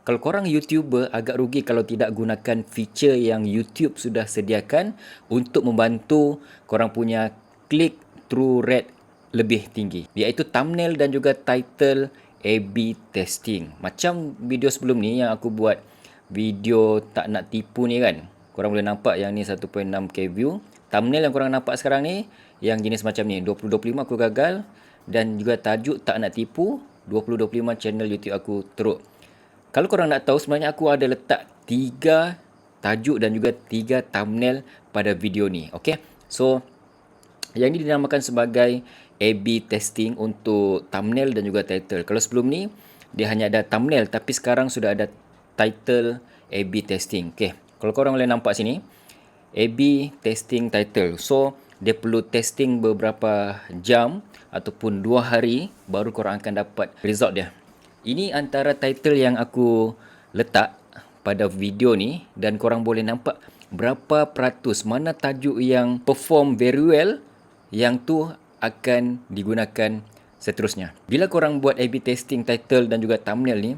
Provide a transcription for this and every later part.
Kalau korang YouTuber, agak rugi kalau tidak gunakan feature yang YouTube sudah sediakan untuk membantu korang punya click through rate lebih tinggi, iaitu thumbnail dan juga title A/B testing. Macam video sebelum ni yang aku buat, video tak nak tipu ni kan, korang boleh nampak yang ni 1.6k view. Thumbnail yang korang nampak sekarang ni yang jenis macam ni, 2025 aku gagal, dan juga tajuk tak nak tipu, 2025 channel YouTube aku teruk. Kalau korang nak tahu, sebenarnya aku ada letak 3 tajuk dan juga 3 thumbnail pada video ni. Okay, so yang ini dinamakan sebagai A/B testing untuk thumbnail dan juga title. Kalau sebelum ni dia hanya ada thumbnail, tapi sekarang sudah ada title A/B testing. Okay, kalau korang boleh nampak sini, A/B testing title. So dia perlu testing beberapa jam ataupun 2 hari baru korang akan dapat result dia. Ini antara title yang aku letak pada video ni, dan korang boleh nampak berapa peratus, mana tajuk yang perform very well, yang tu akan digunakan seterusnya. Bila korang buat A/B testing title dan juga thumbnail ni,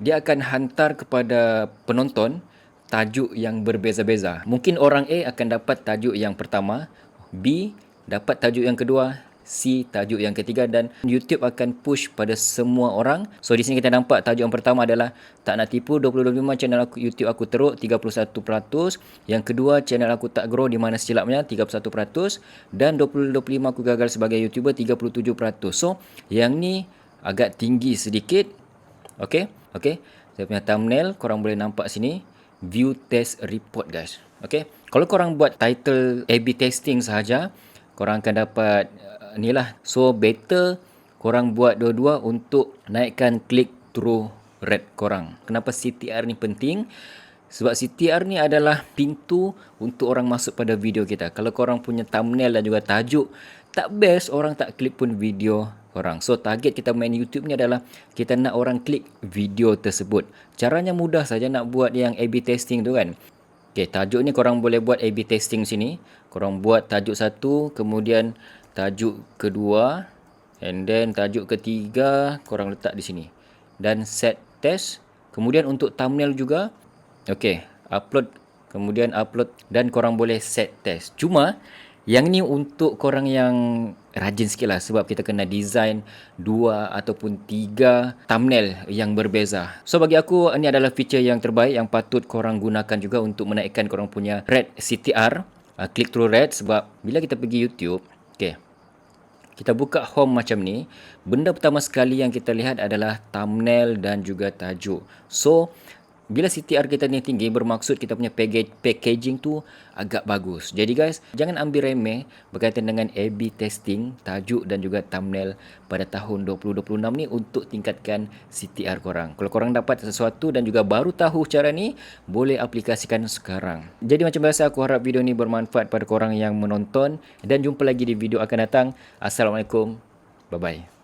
dia akan hantar kepada penonton tajuk yang berbeza-beza. Mungkin orang A akan dapat tajuk yang pertama, B dapat tajuk yang kedua, C tajuk yang ketiga, dan YouTube akan push pada semua orang. So di sini kita nampak tajuk yang pertama adalah tak nak tipu 2025 channel aku, YouTube aku teruk, 31%. Yang kedua, channel aku tak grow, di mana silapnya 31%, dan 2025 aku gagal sebagai YouTuber, 37%. So yang ni agak tinggi sedikit. Okey, saya punya thumbnail korang boleh nampak sini, view test report guys. Okey, kalau korang buat title A/B testing sahaja, korang akan dapat ni lah. So better korang buat dua-dua untuk naikkan click through rate korang. Kenapa CTR ni penting? Sebab CTR ni adalah pintu untuk orang masuk pada video kita. Kalau korang punya thumbnail dan juga tajuk tak best, orang tak klik pun video korang. So target kita main YouTube ni adalah kita nak orang klik video tersebut. Caranya mudah saja nak buat yang A/B testing tu kan. Okay, tajuk ni korang boleh buat A/B testing sini. Korang buat tajuk satu, kemudian tajuk kedua, and then tajuk ketiga korang letak di sini. Dan set test. Kemudian untuk thumbnail juga, okay, upload, kemudian upload, dan korang boleh set test. Cuma yang ni untuk korang yang rajin sikit lah, sebab kita kena design 2 ataupun 3 thumbnail yang berbeza. So bagi aku, ini adalah feature yang terbaik yang patut korang gunakan juga untuk menaikkan korang punya rate CTR, click through rate. Sebab bila kita pergi YouTube, okay, kita buka home macam ni, benda pertama sekali yang kita lihat adalah thumbnail dan juga tajuk. So bila CTR kita ni tinggi, bermaksud kita punya packaging tu agak bagus. Jadi guys, jangan ambil remeh berkaitan dengan A/B testing, tajuk dan juga thumbnail pada tahun 2026 ni untuk tingkatkan CTR korang. Kalau korang dapat sesuatu dan juga baru tahu cara ni, boleh aplikasikan sekarang. Jadi macam biasa, aku harap video ni bermanfaat pada korang yang menonton, dan jumpa lagi di video akan datang. Assalamualaikum. Bye-bye.